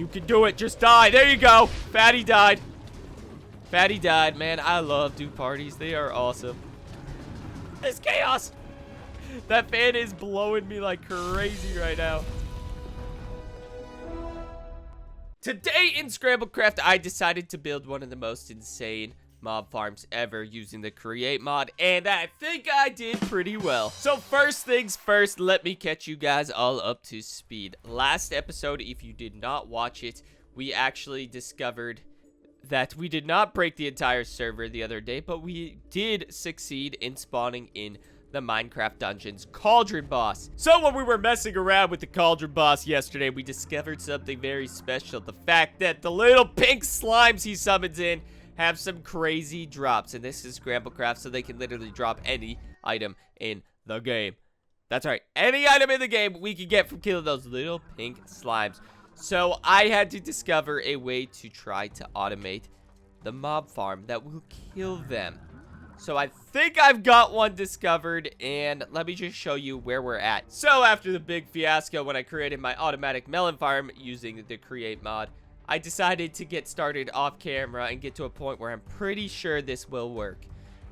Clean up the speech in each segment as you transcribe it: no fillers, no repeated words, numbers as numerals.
You can do it. Just die. There you go. Fatty died. Fatty died. Man, I love Duke parties. They are awesome. It's chaos. That fan is blowing me like crazy right now. Today in Scramblecraft, I decided to build one of the most insane mob farms ever using the Create mod, and I think I did pretty well. So first things first, let me catch you guys all up to speed. Last episode, if you did not watch it, we actually discovered that we did not break the entire server the other day, but we did succeed in spawning in the Minecraft Dungeons Cauldron Boss. So when we were messing around with the Cauldron Boss yesterday, we discovered something very special. The fact that the little pink slimes he summons in have some crazy drops. And this is Scramblecraft, so they can literally drop any item in the game. That's right, any item in the game we can get from killing those little pink slimes. So I had to discover a way to try to automate the mob farm that will kill them. So I think I've got one discovered, and let me just show you where we're at. So after the big fiasco when I created my automatic melon farm using the Create mod, I decided to get started off camera and get to a point where I'm pretty sure this will work.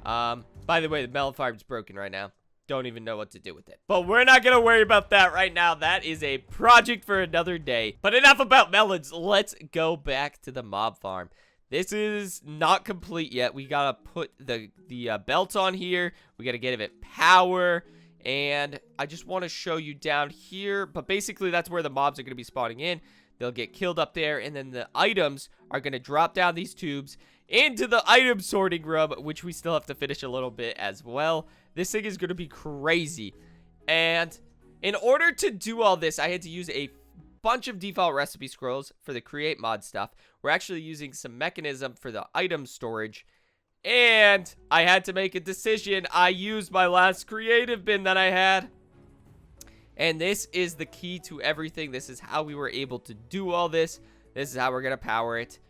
By the way, the melon farm's broken right now. Don't even know what to do with it. But we're not gonna worry about that right now. That is a project for another day. But enough about melons. Let's go back to the mob farm. This is not complete yet. We gotta put the belt on here. We gotta give it power. And I just want to show you down here. But basically, that's where the mobs are gonna be spawning in. They'll get killed up there. And then the items are gonna drop down these tubes into the item sorting room, which we still have to finish a little bit as well. This thing is gonna be crazy. And in order to do all this, I had to use a bunch of default recipe scrolls for the Create mod stuff. We're actually using some mechanism for the item storage, and I had to make a decision. I used my last creative bin that I had, and this is the key to everything. This is how we were able to do all this. This is how we're gonna power it.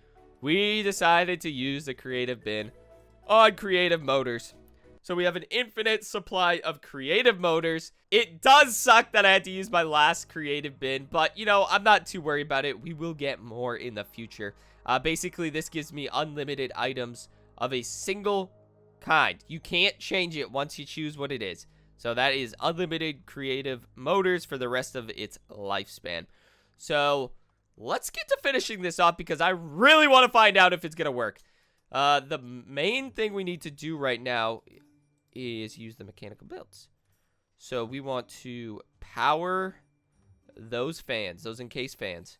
We decided to use the creative bin on creative motors. So we have an infinite supply of creative motors. It does suck that I had to use my last creative bin, but, you know, I'm not too worried about it. We will get more in the future. Basically, this gives me unlimited items of a single kind. You can't change it once you choose what it is. So that is unlimited creative motors for the rest of its lifespan. So let's get to finishing this off because I really want to find out if it's going to work. The main thing we need to do right now is use the mechanical builds. So we want to power those fans, those encased fans.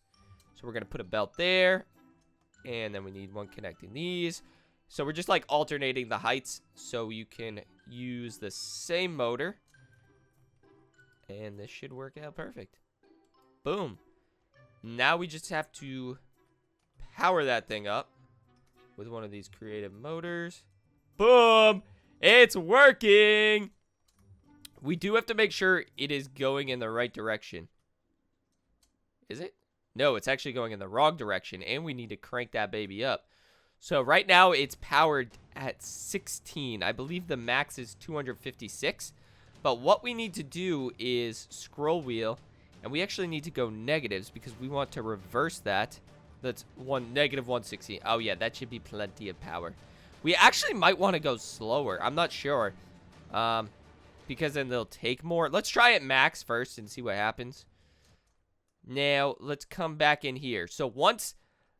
So we're going to put a belt there, and then we need one connecting these. So we're just like alternating the heights so you can use the same motor, and this should work out perfect. Boom. Now we just have to power that thing up with one of these creative motors. Boom! It's working! We do have to make sure it is going in the right direction. Is it? No, it's actually going in the wrong direction, and we need to crank that baby up. So right now, it's powered at 16. I believe the max is 256. But what we need to do is scroll wheel, and we actually need to go negatives because we want to reverse that. That's negative 160. Oh, yeah, that should be plenty of power. We actually might want to go slower. I'm not sure. Because then they'll take more. Let's try it max first and see what happens. Now, let's come back in here. So once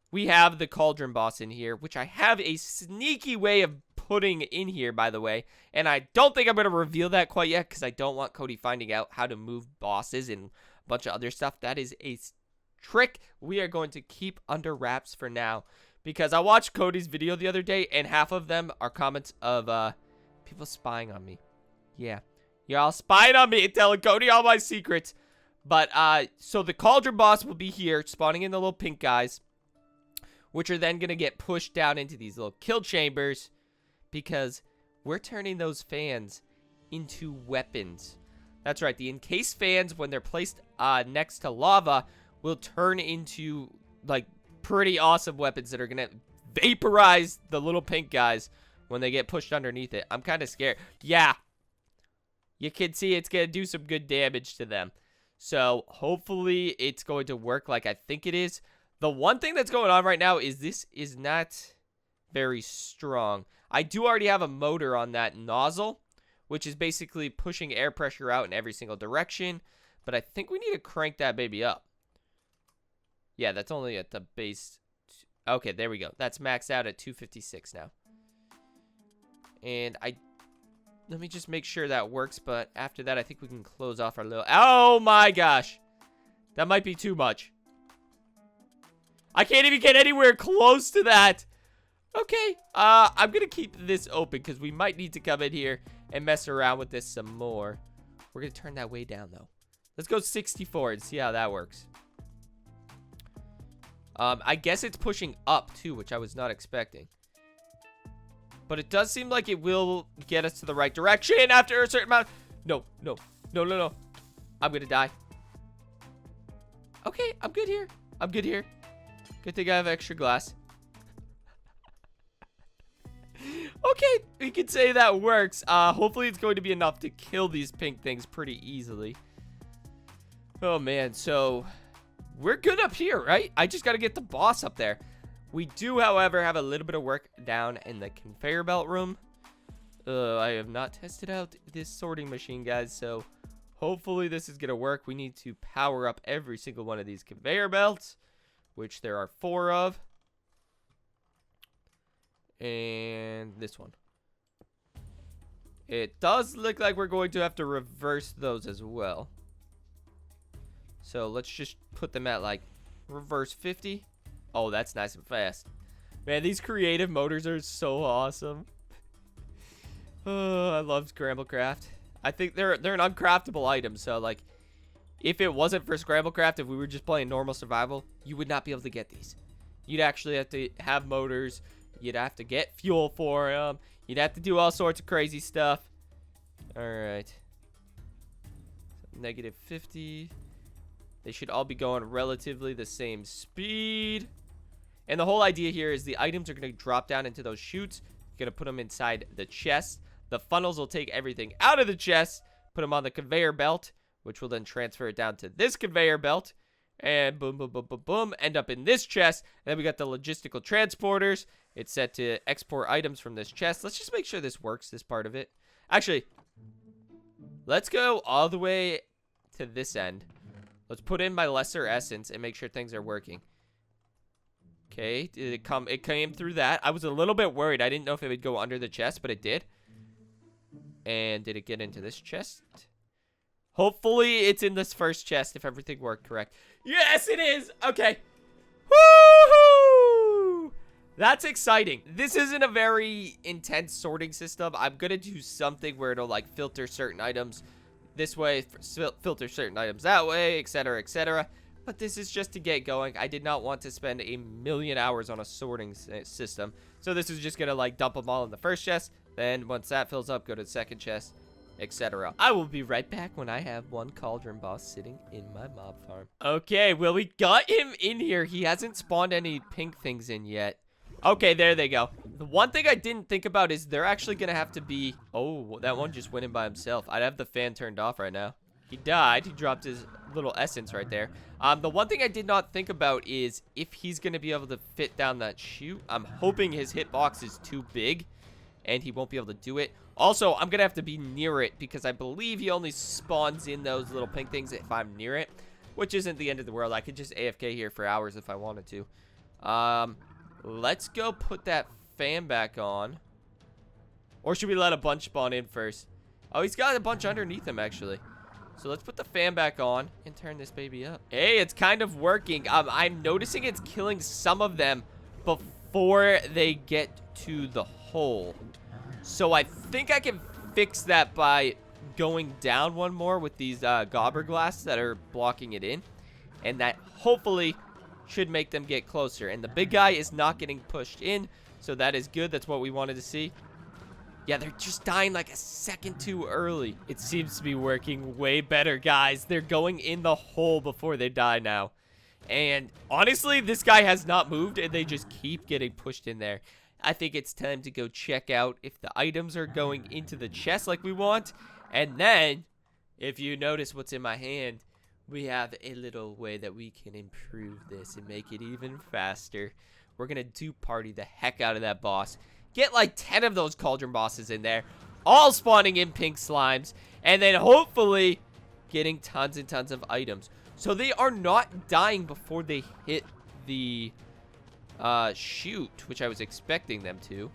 we have the Cauldron Boss in here, which I have a sneaky way of putting in here, by the way. And I don't think I'm going to reveal that quite yet because I don't want Cody finding out how to move bosses and a bunch of other stuff. That is a trick we are going to keep under wraps for now. Because I watched Cody's video the other day, and half of them are comments of people spying on me. Yeah. Y'all spying on me and telling Cody all my secrets. But, so the Cauldron Boss will be here, spawning in the little pink guys, which are then going to get pushed down into these little kill chambers, because we're turning those fans into weapons. That's right, the encased fans, when they're placed next to lava, will turn into, like, pretty awesome weapons that are going to vaporize the little pink guys when they get pushed underneath it. I'm kind of scared. Yeah. You can see it's going to do some good damage to them. So, hopefully, it's going to work like I think it is. The one thing that's going on right now is this is not very strong. I do already have a motor on that nozzle, which is basically pushing air pressure out in every single direction. But I think we need to crank that baby up. Yeah, that's only at the base. Okay, there we go. That's maxed out at 256 now. And let me just make sure that works. But after that, I think we can close off our little... Oh my gosh. That might be too much. I can't even get anywhere close to that. Okay, I'm gonna keep this open because we might need to come in here and mess around with this some more. We're gonna turn that way down though. Let's go 64 and see how that works. I guess it's pushing up too, which I was not expecting. But it does seem like it will get us to the right direction after a certain amount. No. I'm gonna die. Okay, I'm good here. Good thing I have extra glass. Okay, we can say that works. Hopefully it's going to be enough to kill these pink things pretty easily. Oh, man. So, we're good up here, right? I just got to get the boss up there. We do, however, have a little bit of work down in the conveyor belt room. I have not tested out this sorting machine, guys, so hopefully this is going to work. We need to power up every single one of these conveyor belts, which there are 4 of. And this one. It does look like we're going to have to reverse those as well. So let's just put them at like reverse 50. Oh, that's nice and fast. Man, these creative motors are so awesome. Oh, I love Scramblecraft. I think they're an uncraftable item. So like, if it wasn't for Scramblecraft, if we were just playing normal survival, you would not be able to get these. You'd actually have to have motors. You'd have to get fuel for them. You'd have to do all sorts of crazy stuff. All right. Negative 50. They should all be going relatively the same speed. And the whole idea here is the items are going to drop down into those chutes. You're going to put them inside the chest. The funnels will take everything out of the chest, put them on the conveyor belt, which will then transfer it down to this conveyor belt. And boom, boom, boom, boom, boom, end up in this chest. And then we got the logistical transporters. It's set to export items from this chest. Let's just make sure this works, this part of it. Actually, let's go all the way to this end. Let's put in my lesser essence and make sure things are working. Okay, did it come? It came through that. I was a little bit worried. I didn't know if it would go under the chest, but it did. And did it get into this chest? Hopefully, it's in this first chest if everything worked correct. Yes, it is. Okay. Woohoo! That's exciting. This isn't a very intense sorting system. I'm going to do something where it'll like filter certain items this way, filter certain items that way, etc., etc. But this is just to get going. I did not want to spend a million hours on a sorting system. So this is just going to like dump them all in the first chest. Then once that fills up, go to the second chest, etc. I will be right back when I have one cauldron boss sitting in my mob farm. Okay, well, we got him in here. He hasn't spawned any pink things in yet. Okay, there they go. The one thing I didn't think about is they're actually going to have to be... Oh, that one just went in by himself. I'd have the fan turned off right now. He died. He dropped his little essence right there. The one thing I did not think about is if he's going to be able to fit down that chute. I'm hoping his hitbox is too big and he won't be able to do it. Also, I'm going to have to be near it because I believe he only spawns in those little pink things if I'm near it, which isn't the end of the world. I could just AFK here for hours if I wanted to. Let's go put that fan back on. Or should we let a bunch spawn in first? Oh, he's got a bunch underneath him, actually. So let's put the fan back on and turn this baby up. Hey, it's kind of working. I'm noticing it's killing some of them before they get to the hole. So I think I can fix that by going down one more with these gobber glass that are blocking it in. And that hopefully should make them get closer. And the big guy is not getting pushed in, so that is good. That's what we wanted to see. Yeah, they're just dying like a second too early. It seems to be working way better, guys. They're going in the hole before they die now. And honestly, this guy has not moved, and they just keep getting pushed in there. I think it's time to go check out if the items are going into the chest like we want. And then, if you notice what's in my hand, we have a little way that we can improve this and make it even faster. We're gonna dupe party the heck out of that boss. Get like 10 of those cauldron bosses in there, all spawning in pink slimes, and then hopefully getting tons and tons of items. So they are not dying before they hit the chute, which I was expecting them to.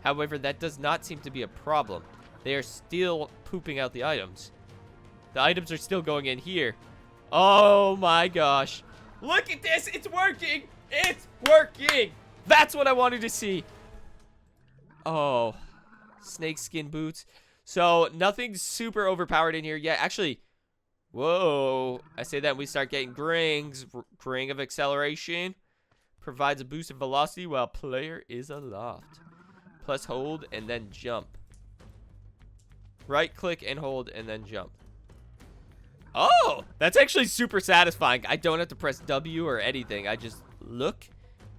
However, that does not seem to be a problem. They are still pooping out the items. The items are still going in here. Oh my gosh. Look at this. It's working. It's working. That's what I wanted to see. Oh, snakeskin boots. So nothing super overpowered in here yet. Actually, whoa. I say that we start getting grings. Ring of acceleration. Provides a boost of velocity while player is aloft. Plus hold and then jump. Right click and hold and then jump. Oh, that's actually super satisfying. I don't have to press W or anything. I just look,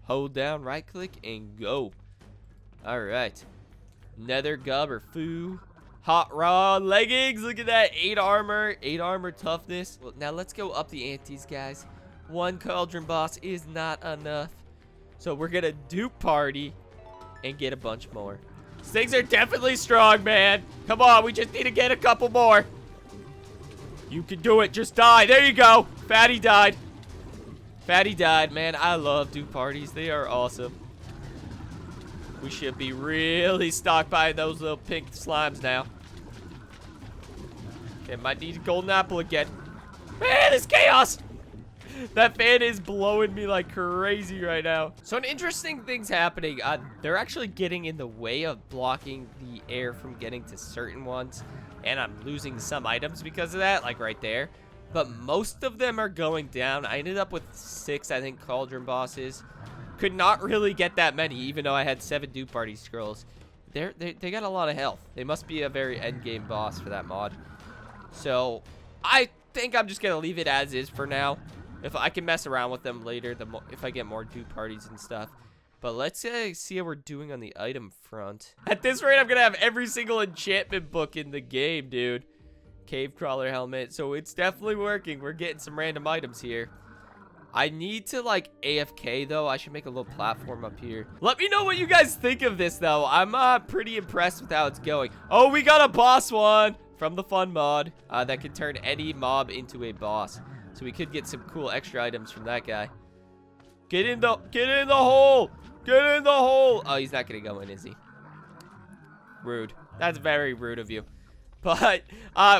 hold down, right click, and go. All right. Nether gub or foo. Hot raw leggings. Look at that. 8 armor. 8 armor toughness. Well, now let's go up the antes, guys. 1 cauldron boss is not enough. So we're going to dupe party and get a bunch more. These things are definitely strong, man. Come on. We just need to get a couple more. You can do it. Just die. There you go. Fatty died. Fatty died. Man, I love dupe parties. They are awesome. We should be really stockpiling those little pink slimes now. Okay, might need a golden apple again. Man, it's chaos. That fan is blowing me like crazy right now. So an interesting thing's happening. They're actually getting in the way of blocking the air from getting to certain ones. And I'm losing some items because of that, like right there. But most of them are going down. I ended up with 6, I think, cauldron bosses. Could not really get that many, even though I had 7 dupe party scrolls. They got a lot of health. They must be a very endgame boss for that mod. So I think I'm just gonna leave it as is for now. If I can mess around with them later, if I get more dupe parties and stuff. But let's see how we're doing on the item front. At this rate, I'm gonna have every single enchantment book in the game, dude. Cave crawler helmet. So it's definitely working. We're getting some random items here. I need to, like, AFK, though. I should make a little platform up here. Let me know what you guys think of this, though. I'm pretty impressed with how it's going. Oh, we got a boss one from the fun mod that can turn any mob into a boss. So we could get some cool extra items from that guy. Get in the hole. Get in the hole. Oh, he's not going to go in, is he? Rude. That's very rude of you. But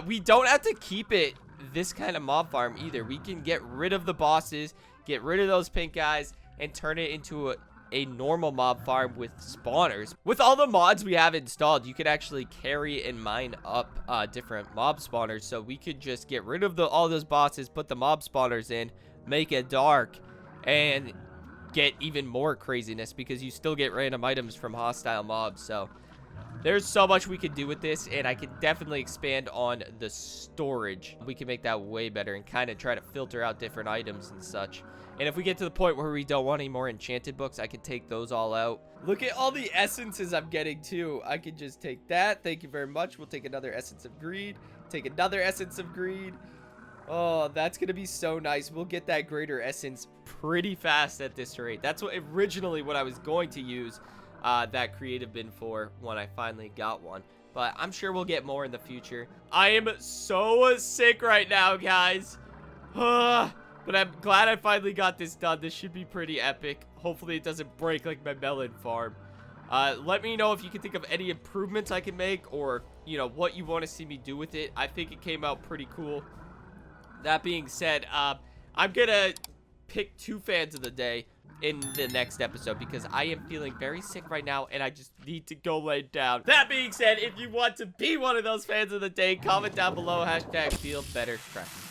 we don't have to keep it this kind of mob farm either. We can get rid of the bosses, get rid of those pink guys, and turn it into a normal mob farm with spawners. With all the mods we have installed, you could actually carry and mine up different mob spawners. So we could just get rid of all those bosses, put the mob spawners in, make it dark, and get even more craziness because you still get random items from hostile mobs. So there's so much we could do with this, and I can definitely expand on the storage. We can make that way better and kind of try to filter out different items and such. And if we get to the point where we don't want any more enchanted books, I can take those all out. Look at all the essences I'm getting too. I can just take that. Thank you very much. We'll take another essence of greed. Take another essence of greed. Oh, that's going to be so nice. We'll get that greater essence pretty fast at this rate. That's what I was going to use that creative bin for when I finally got one. But I'm sure we'll get more in the future. I am so sick right now, guys. But I'm glad I finally got this done. This should be pretty epic. Hopefully it doesn't break like my melon farm. Let me know if you can think of any improvements I can make, or, you know, what you want to see me do with it. I think it came out pretty cool. That being said, I'm gonna pick 2 fans of the day in the next episode because I am feeling very sick right now and I just need to go lay down. That being said, if you want to be one of those fans of the day, comment down below, #FeelBetterCraft.